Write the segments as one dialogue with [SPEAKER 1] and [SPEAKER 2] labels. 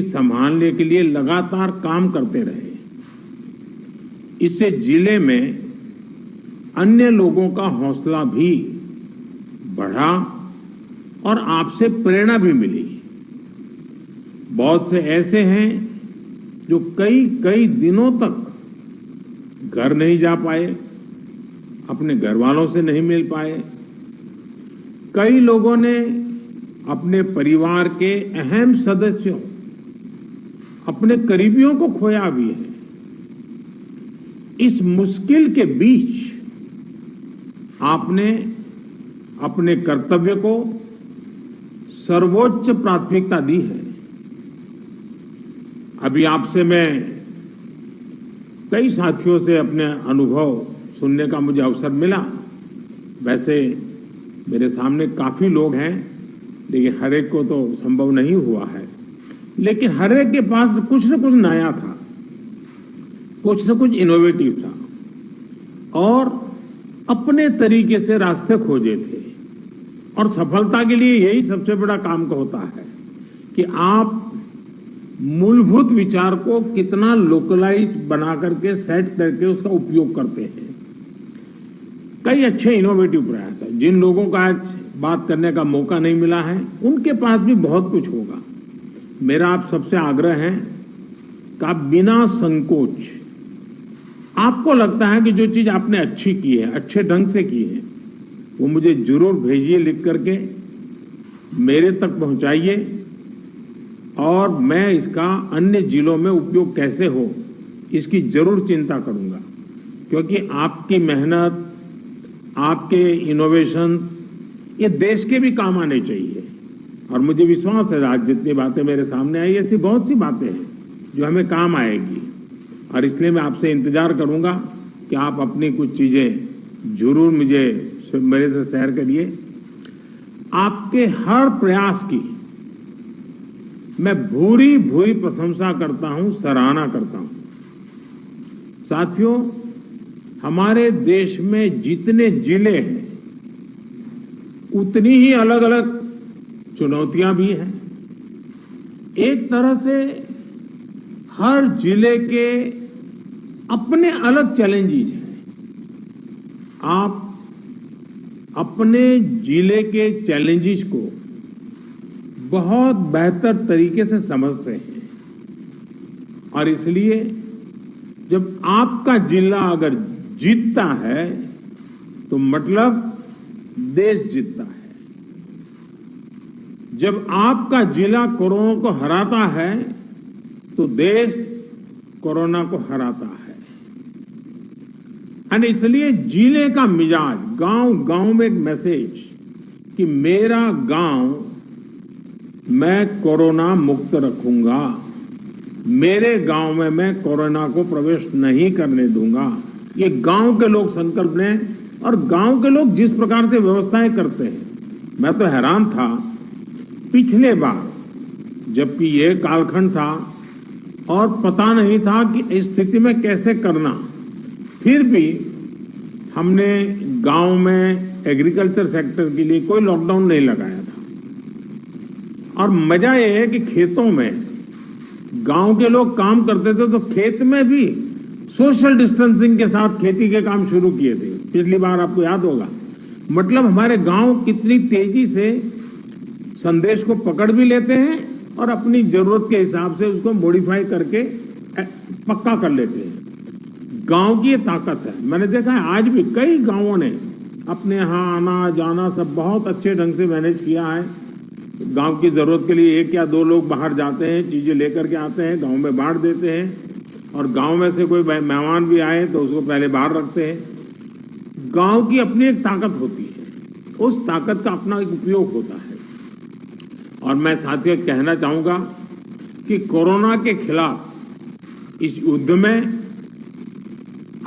[SPEAKER 1] संभालने के लिए लगातार काम करते रहे। इससे जिले में अन्य लोगों का हौसला भी बढ़ा और आपसे प्रेरणा भी मिली। बहुत से ऐसे हैं जो कई कई दिनों तक घर नहीं जा पाए, अपने घर वालों से नहीं मिल पाए। कई लोगों ने अपने परिवार के अहम सदस्यों, अपने करीबियों को खोया भी है। इस मुश्किल के बीच आपने अपने कर्तव्य को सर्वोच्च प्राथमिकता दी है। अभी आपसे मैं कई साथियों से अपने अनुभव सुनने का मुझे अवसर मिला। वैसे मेरे सामने काफी लोग हैं, लेकिन हर एक को तो संभव नहीं हुआ है। लेकिन हर एक के पास कुछ न कुछ नया था, कुछ न कुछ इनोवेटिव था और अपने तरीके से रास्ते खोजे थे। और सफलता के लिए यही सबसे बड़ा काम का होता है कि आप मूलभूत विचार को कितना लोकलाइज बना करके सेट करके उसका उपयोग करते हैं। कई अच्छे इनोवेटिव प्रयास है। जिन लोगों का आज बात करने का मौका नहीं मिला है, उनके पास भी बहुत कुछ होगा। मेरा आप सबसे आग्रह है कि आप बिना संकोच, आपको लगता है कि जो चीज आपने अच्छी की है, अच्छे ढंग से की है, वो मुझे जरूर भेजिए, लिख करके मेरे तक पहुंचाइए और मैं इसका अन्य जिलों में उपयोग कैसे हो इसकी जरूर चिंता करूंगा। क्योंकि आपकी मेहनत, आपके इनोवेशंस ये देश के भी काम आने चाहिए। और मुझे विश्वास है आज जितनी बातें मेरे सामने आई, ऐसी बहुत सी बातें हैं जो हमें काम आएगी। और इसलिए मैं आपसे इंतजार करूंगा कि आप अपनी कुछ चीजें जरूर मेरे से शेयर करिए। आपके हर प्रयास की मैं भूरी भूरी प्रशंसा करता हूं, सराहना करता हूं। साथियों, हमारे देश में जितने जिले हैं उतनी ही अलग अलग चुनौतियां भी हैं। एक तरह से हर जिले के अपने अलग चैलेंजेस हैं। आप अपने जिले के चैलेंजेस को बहुत बेहतर तरीके से समझते हैं और इसलिए जब आपका जिला अगर जीतता है तो मतलब देश जीतता है। जब आपका जिला कोरोना को हराता है तो देश कोरोना को हराता है। और इसलिए जिले का मिजाज, गांव गांव में एक मैसेज कि मेरा गांव मैं कोरोना मुक्त रखूंगा, मेरे गांव में मैं कोरोना को प्रवेश नहीं करने दूंगा। ये गांव के लोग संकल्प लें और गांव के लोग जिस प्रकार से व्यवस्थाएं करते हैं, मैं तो हैरान था। पिछले बार जबकि ये कालखंड था और पता नहीं था कि इस स्थिति में कैसे करना, फिर भी हमने गांव में एग्रीकल्चर सेक्टर के लिए कोई लॉकडाउन नहीं लगाया था। और मजा यह है कि खेतों में गांव के लोग काम करते थे तो खेत में भी सोशल डिस्टेंसिंग के साथ खेती के काम शुरू किए थे। पिछली बार आपको याद होगा। मतलब हमारे गांव कितनी तेजी से संदेश को पकड़ भी लेते हैं और अपनी जरूरत के हिसाब से उसको मॉडिफाई करके पक्का कर लेते हैं। गांव की ये ताकत है। मैंने देखा है आज भी कई गांवों ने अपने यहाँ आना जाना सब बहुत अच्छे ढंग से मैनेज किया है। गांव की जरूरत के लिए एक या दो लोग बाहर जाते हैं, चीजें लेकर के आते हैं, गांव में बांट देते हैं और गांव में से कोई मेहमान भी आए तो उसको पहले बाहर रखते हैं। गांव की अपनी एक ताकत होती है, उस ताकत का अपना एक उपयोग होता है। और मैं साथियों कहना चाहूंगा कि कोरोना के खिलाफ इस युद्ध में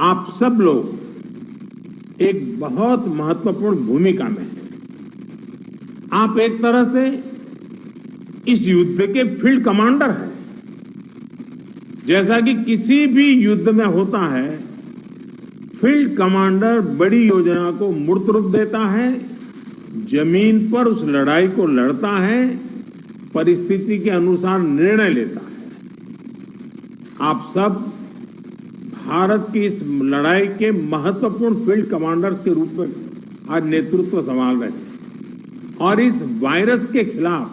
[SPEAKER 1] आप सब लोग एक बहुत महत्वपूर्ण भूमिका में हैं। आप एक तरह से इस युद्ध के फील्ड कमांडर हैं। जैसा कि किसी भी युद्ध में होता है, फील्ड कमांडर बड़ी योजना को मूर्त रूप देता है, जमीन पर उस लड़ाई को लड़ता है परिस्थिति के अनुसार निर्णय लेता है। आप सब भारत की इस लड़ाई के महत्वपूर्ण फील्ड कमांडर्स के रूप में आज नेतृत्व संभाल रहे हैं और इस वायरस के खिलाफ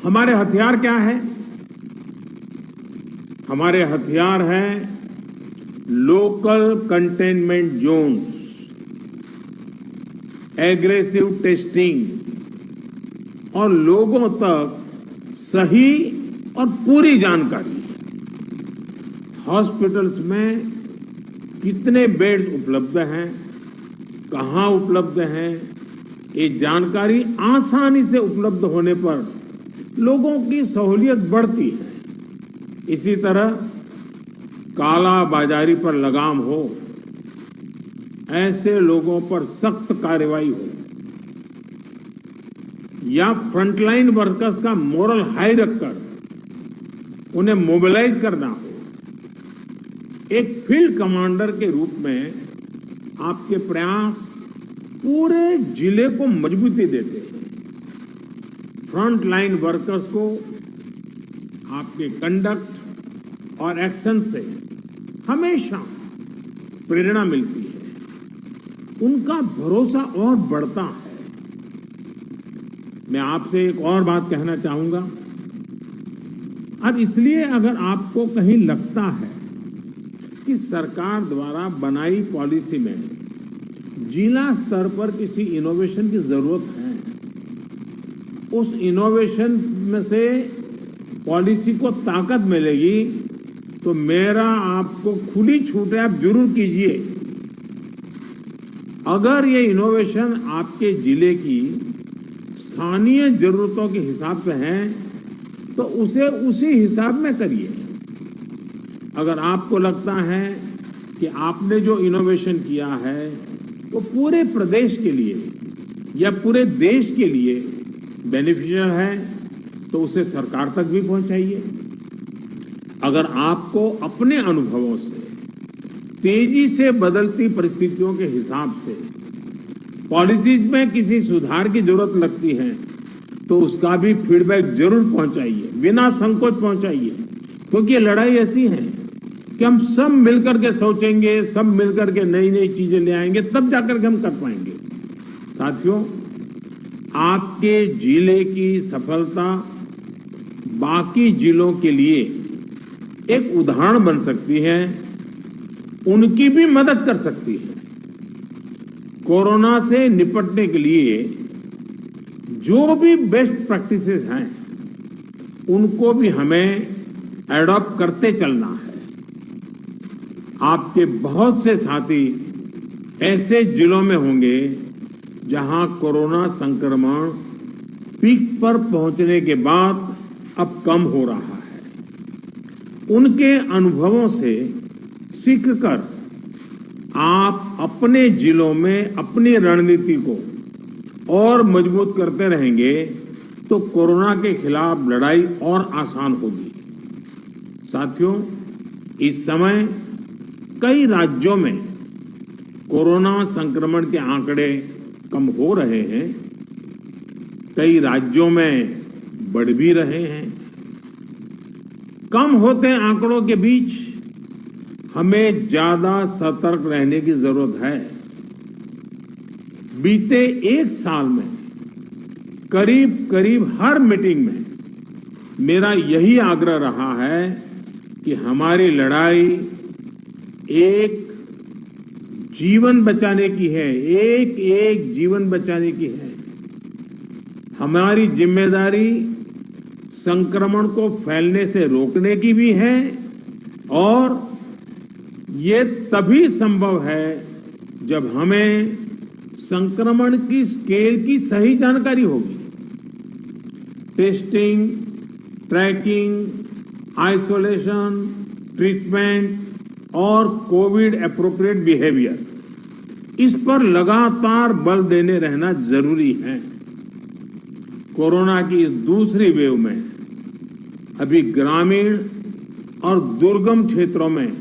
[SPEAKER 1] हमारे हथियार क्या है? हमारे हथियार हैं local containment zones, aggressive testing और लोगों तक सही और पूरी जानकारी। हॉस्पिटल्स में कितने बेड्स उपलब्ध हैं, कहां उपलब्ध हैं, ये जानकारी आसानी से उपलब्ध होने पर लोगों की सहूलियत बढ़ती है। इसी तरह काला बाजारी पर लगाम हो, ऐसे लोगों पर सख्त कार्रवाई हो या फ्रंटलाइन वर्कर्स का मोरल हाई रखकर उन्हें मोबिलाइज करना हो, एक फील्ड कमांडर के रूप में आपके प्रयास पूरे जिले को मजबूती देते हैं। फ्रंट लाइन वर्कर्स को आपके कंडक्ट और एक्शन से हमेशा प्रेरणा मिलती है, उनका भरोसा और बढ़ता है। मैं आपसे एक और बात कहना चाहूंगा। अब इसलिए अगर आपको कहीं लगता है कि सरकार द्वारा बनाई पॉलिसी में जिला स्तर पर किसी इनोवेशन की जरूरत है, उस इनोवेशन में से पॉलिसी को ताकत मिलेगी, तो मेरा आपको खुली छूट है, आप जरूर कीजिए। अगर ये इनोवेशन आपके जिले की स्थानीय जरूरतों के हिसाब से है तो उसे उसी हिसाब में करिए। अगर आपको लगता है कि आपने जो इनोवेशन किया है वो पूरे प्रदेश के लिए या पूरे देश के लिए बेनिफिशियल है तो उसे सरकार तक भी पहुंचाइए। अगर आपको अपने अनुभवों से तेजी से बदलती परिस्थितियों के हिसाब से पॉलिसीज में किसी सुधार की जरूरत लगती है तो उसका भी फीडबैक जरूर पहुंचाइए, बिना संकोच पहुंचाइए। क्योंकि ये लड़ाई ऐसी है कि हम सब मिलकर के सोचेंगे, सब मिलकर के नई नई चीजें ले आएंगे, तब जाकर के हम कर पाएंगे। साथियों, आपके जिले की सफलता बाकी जिलों के लिए एक उदाहरण बन सकती है, उनकी भी मदद कर सकती है। कोरोना से निपटने के लिए जो भी बेस्ट प्रैक्टिसेस हैं उनको भी हमें एडॉप्ट करते चलना है। आपके बहुत से साथी ऐसे जिलों में होंगे जहां कोरोना संक्रमण पीक पर पहुंचने के बाद अब कम हो रहा है। उनके अनुभवों से सीखकर आप अपने जिलों में अपनी रणनीति को और मजबूत करते रहेंगे तो कोरोना के खिलाफ लड़ाई और आसान होगी। साथियों, इस समय कई राज्यों में कोरोना संक्रमण के आंकड़े कम हो रहे हैं, कई राज्यों में बढ़ भी रहे हैं। कम होते आंकड़ों के बीच हमें ज्यादा सतर्क रहने की जरूरत है। बीते एक साल में करीब करीब हर मीटिंग में मेरा यही आग्रह रहा है कि हमारी लड़ाई एक जीवन बचाने की है, एक एक जीवन बचाने की है। हमारी जिम्मेदारी संक्रमण को फैलने से रोकने की भी है और ये तभी संभव है जब हमें संक्रमण की स्केल की सही जानकारी होगी। टेस्टिंग, ट्रैकिंग, आइसोलेशन, ट्रीटमेंट और कोविड एप्रोप्रिएट बिहेवियर, इस पर लगातार बल देने रहना जरूरी है। कोरोना की इस दूसरी वेव में अभी ग्रामीण और दुर्गम क्षेत्रों में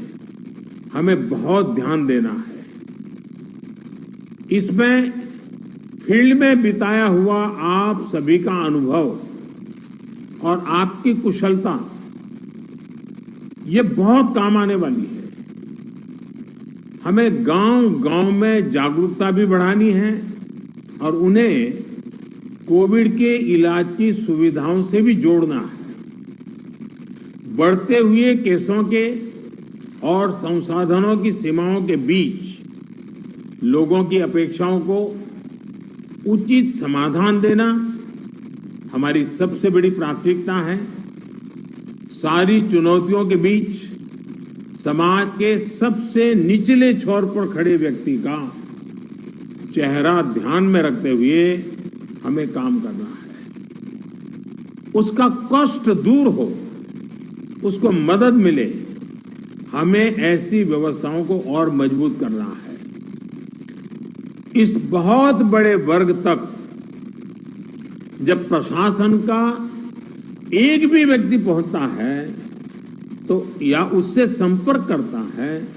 [SPEAKER 1] हमें बहुत ध्यान देना है। इसमें फील्ड में बिताया हुआ आप सभी का अनुभव और आपकी कुशलता ये बहुत काम आने वाली है। हमें गांव-गांव में जागरूकता भी बढ़ानी है और उन्हें कोविड के इलाज की सुविधाओं से भी जोड़ना है। बढ़ते हुए केसों के और संसाधनों की सीमाओं के बीच लोगों की अपेक्षाओं को उचित समाधान देना हमारी सबसे बड़ी प्राथमिकता है। सारी चुनौतियों के बीच समाज के सबसे निचले छोर पर खड़े व्यक्ति का चेहरा ध्यान में रखते हुए हमें काम करना है। उसका कष्ट दूर हो, उसको मदद मिले, हमें ऐसी व्यवस्थाओं को और मजबूत करना है। इस बहुत बड़े वर्ग तक जब प्रशासन का एक भी व्यक्ति पहुंचता है तो या उससे संपर्क करता है,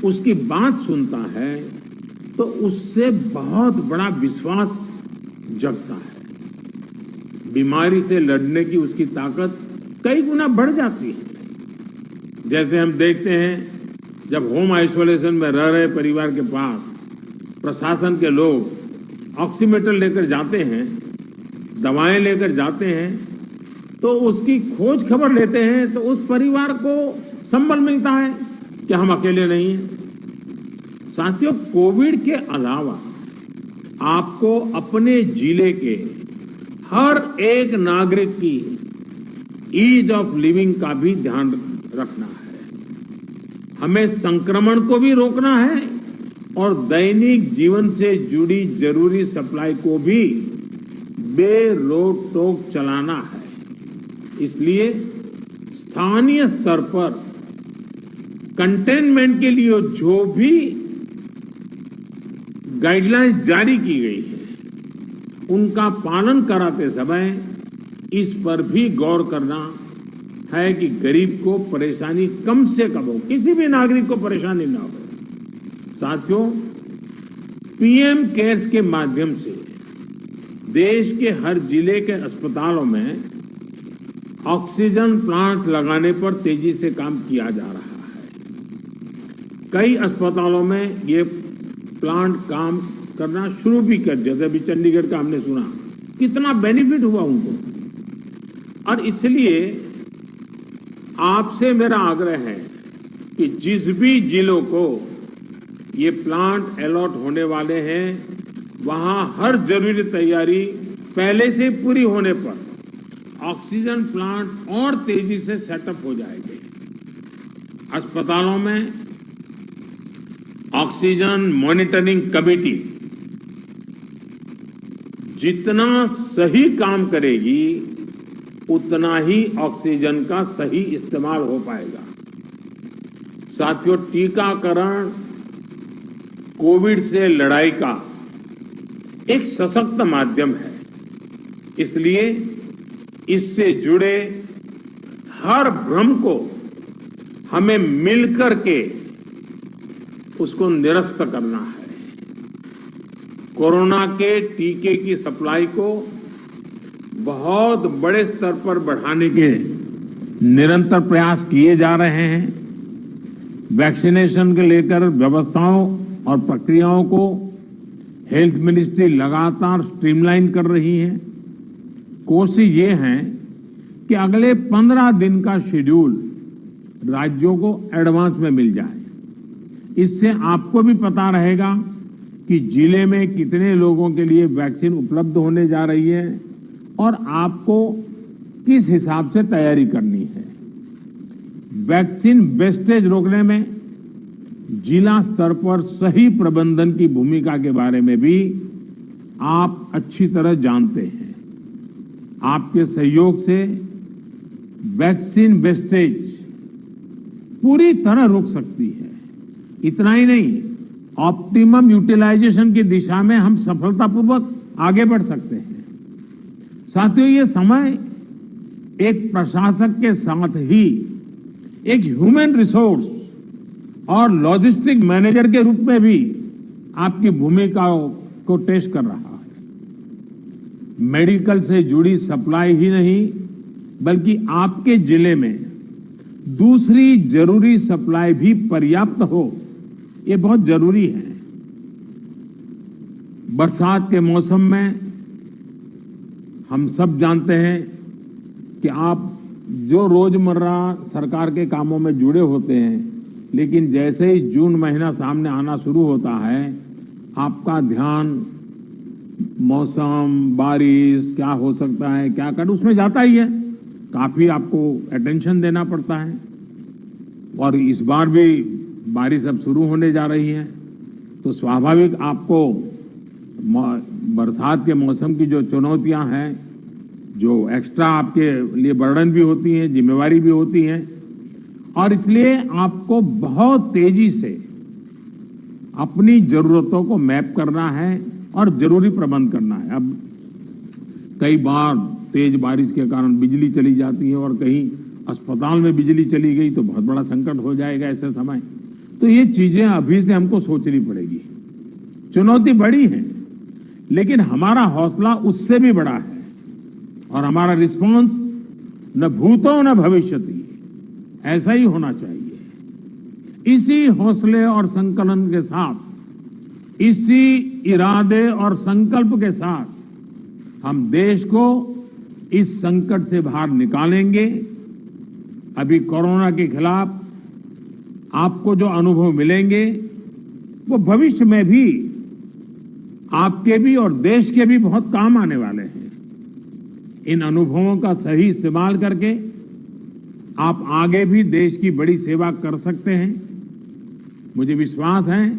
[SPEAKER 1] उसकी बात सुनता है, तो उससे बहुत बड़ा विश्वास जगता है। बीमारी से लड़ने की उसकी ताकत कई गुना बढ़ जाती है। जैसे हम देखते हैं जब होम आइसोलेशन में रह रहे परिवार के पास प्रशासन के लोग ऑक्सीमीटर लेकर जाते हैं, दवाएं लेकर जाते हैं, तो उसकी खोज खबर लेते हैं, तो उस परिवार को संबल मिलता है कि हम अकेले नहीं हैं। साथियों, कोविड के अलावा आपको अपने जिले के हर एक नागरिक की ईज ऑफ लिविंग का भी ध्यान रखना है। हमें संक्रमण को भी रोकना है और दैनिक जीवन से जुड़ी जरूरी सप्लाई को भी बेरोक टोक चलाना है। इसलिए स्थानीय स्तर पर कंटेनमेंट के लिए जो भी गाइडलाइंस जारी की गई है, उनका पालन कराते समय इस पर भी गौर करना है कि गरीब को परेशानी कम से कम हो, किसी भी नागरिक को परेशानी ना हो। साथियों, पीएम केयर्स के माध्यम से देश के हर जिले के अस्पतालों में ऑक्सीजन प्लांट लगाने पर तेजी से काम किया जा रहा है। कई अस्पतालों में ये प्लांट काम करना शुरू भी कर दिया। जैसे अभी चंडीगढ़ का हमने सुना, कितना बेनिफिट हुआ उनको। और इसलिए आपसे मेरा आग्रह है कि जिस भी जिलों को ये प्लांट अलॉट होने वाले हैं, वहां हर जरूरी तैयारी पहले से पूरी होने पर ऑक्सीजन प्लांट और तेजी से सेटअप हो जाएंगे। अस्पतालों में ऑक्सीजन मॉनिटरिंग कमेटी जितना सही काम करेगी, उतना ही ऑक्सीजन का सही इस्तेमाल हो पाएगा। साथियों, टीकाकरण कोविड से लड़ाई का एक सशक्त माध्यम है। इसलिए इससे जुड़े हर भ्रम को हमें मिलकर के उसको निरस्त करना है। कोरोना के टीके की सप्लाई को बहुत बड़े स्तर पर बढ़ाने के निरंतर प्रयास किए जा रहे हैं। वैक्सीनेशन के लेकर व्यवस्थाओं और प्रक्रियाओं को हेल्थ मिनिस्ट्री लगातार स्ट्रीमलाइन कर रही है। कोशिश ये है कि अगले 15 दिन का शेड्यूल राज्यों को एडवांस में मिल जाए। इससे आपको भी पता रहेगा कि जिले में कितने लोगों के लिए वैक्सीन उपलब्ध होने जा रही है और आपको किस हिसाब से तैयारी करनी है। वैक्सीन वेस्टेज रोकने में जिला स्तर पर सही प्रबंधन की भूमिका के बारे में भी आप अच्छी तरह जानते हैं। आपके सहयोग से वैक्सीन वेस्टेज पूरी तरह रुक सकती है। इतना ही नहीं, ऑप्टिमम यूटिलाइजेशन की दिशा में हम सफलतापूर्वक आगे बढ़ सकते हैं। साथियों, ये समय एक प्रशासक के साथ ही एक ह्यूमन रिसोर्स और लॉजिस्टिक मैनेजर के रूप में भी आपकी भूमिका को टेस्ट कर रहा है। मेडिकल से जुड़ी सप्लाई ही नहीं, बल्कि आपके जिले में दूसरी जरूरी सप्लाई भी पर्याप्त हो, ये बहुत जरूरी है। बरसात के मौसम में हम सब जानते हैं कि आप जो रोजमर्रा सरकार के कामों में जुड़े होते हैं, लेकिन जैसे ही जून महीना सामने आना शुरू होता है, आपका ध्यान मौसम, बारिश क्या हो सकता है, क्या कर, उसमें जाता ही है। काफी आपको अटेंशन देना पड़ता है। और इस बार भी बारिश अब शुरू होने जा रही है, तो स्वाभाविक आपको बरसात के मौसम की जो चुनौतियां हैं, जो एक्स्ट्रा आपके लिए बर्डन भी होती हैं, जिम्मेवारी भी होती हैं, और इसलिए आपको बहुत तेजी से अपनी जरूरतों को मैप करना है और जरूरी प्रबंध करना है। अब कई बार तेज बारिश के कारण बिजली चली जाती है और कहीं अस्पताल में बिजली चली गई तो बहुत बड़ा संकट हो जाएगा ऐसे समय। तो ये चीजें अभी से हमको सोचनी पड़ेगी। चुनौती बड़ी है, लेकिन हमारा हौसला उससे भी बड़ा है और हमारा रिस्पांस न भूतो न भविष्यति, ऐसा ही होना चाहिए। इसी हौसले और संकलन के साथ, इसी इरादे और संकल्प के साथ हम देश को इस संकट से बाहर निकालेंगे। अभी कोरोना के खिलाफ आपको जो अनुभव मिलेंगे, वो भविष्य में भी आपके भी और देश के भी बहुत काम आने वाले हैं। इन अनुभवों का सही इस्तेमाल करके आप आगे भी देश की बड़ी सेवा कर सकते हैं। मुझे विश्वास है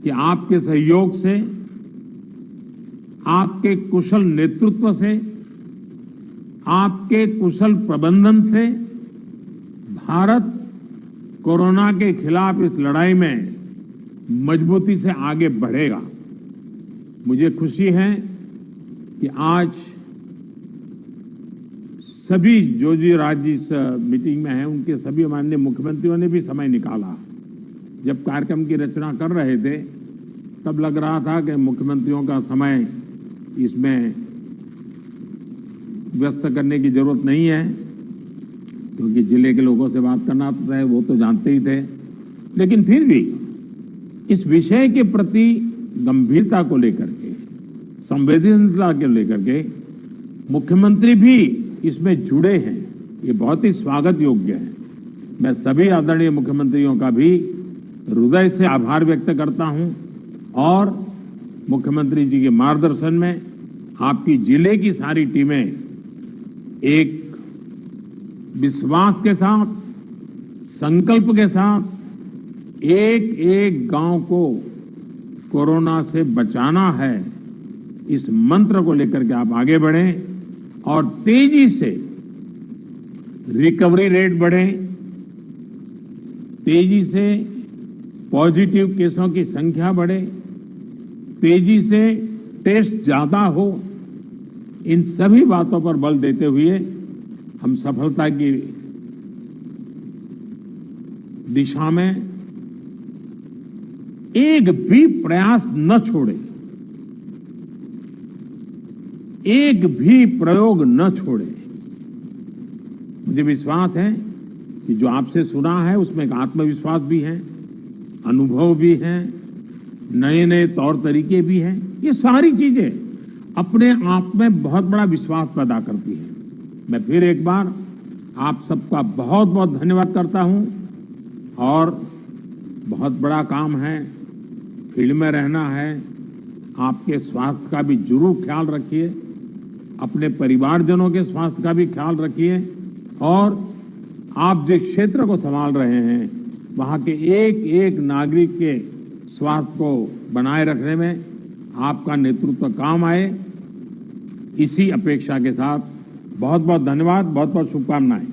[SPEAKER 1] कि आपके सहयोग से, आपके कुशल नेतृत्व से, आपके कुशल प्रबंधन से भारत कोरोना के खिलाफ इस लड़ाई में मजबूती से आगे बढ़ेगा। मुझे खुशी है कि आज सभी जो राज्य इस मीटिंग में हैं, उनके सभी माननीय मुख्यमंत्रियों ने भी समय निकाला। जब कार्यक्रम की रचना कर रहे थे, तब लग रहा था कि मुख्यमंत्रियों का समय इसमें व्यस्त करने की जरूरत नहीं है, क्योंकि जिले के लोगों से बात करना है, वो तो जानते ही थे। लेकिन फिर भी इस विषय के प्रति गंभीरता को लेकर के, संवेदनशीलता को लेकर के मुख्यमंत्री भी इसमें जुड़े हैं, ये बहुत ही स्वागत योग्य है। मैं सभी आदरणीय मुख्यमंत्रियों का भी हृदय से आभार व्यक्त करता हूं और मुख्यमंत्री जी के मार्गदर्शन में आपकी जिले की सारी टीमें एक विश्वास के साथ, संकल्प के साथ एक एक गांव को कोरोना से बचाना है, इस मंत्र को लेकर के आप आगे बढ़ें और तेजी से रिकवरी रेट बढ़े, तेजी से पॉजिटिव केसों की संख्या बढ़े, तेजी से टेस्ट ज्यादा हो। इन सभी बातों पर बल देते हुए हम सफलता की दिशा में एक भी प्रयास न छोड़े, एक भी प्रयोग न छोड़े। मुझे विश्वास है कि जो आपसे सुना है उसमें एक आत्मविश्वास भी है, अनुभव भी है, नए नए तौर तरीके भी हैं। ये सारी चीजें अपने आप में बहुत बड़ा विश्वास पैदा करती हैं। मैं फिर एक बार आप सबका बहुत बहुत धन्यवाद करता हूं और बहुत बड़ा काम है, फील्ड में रहना है। आपके स्वास्थ्य का भी जरूर ख्याल रखिए, अपने परिवारजनों के स्वास्थ्य का भी ख्याल रखिए और आप जिस क्षेत्र को संभाल रहे हैं वहां के एक एक नागरिक के स्वास्थ्य को बनाए रखने में आपका नेतृत्व काम आए, इसी अपेक्षा के साथ बहुत बहुत धन्यवाद, बहुत बहुत शुभकामनाएं।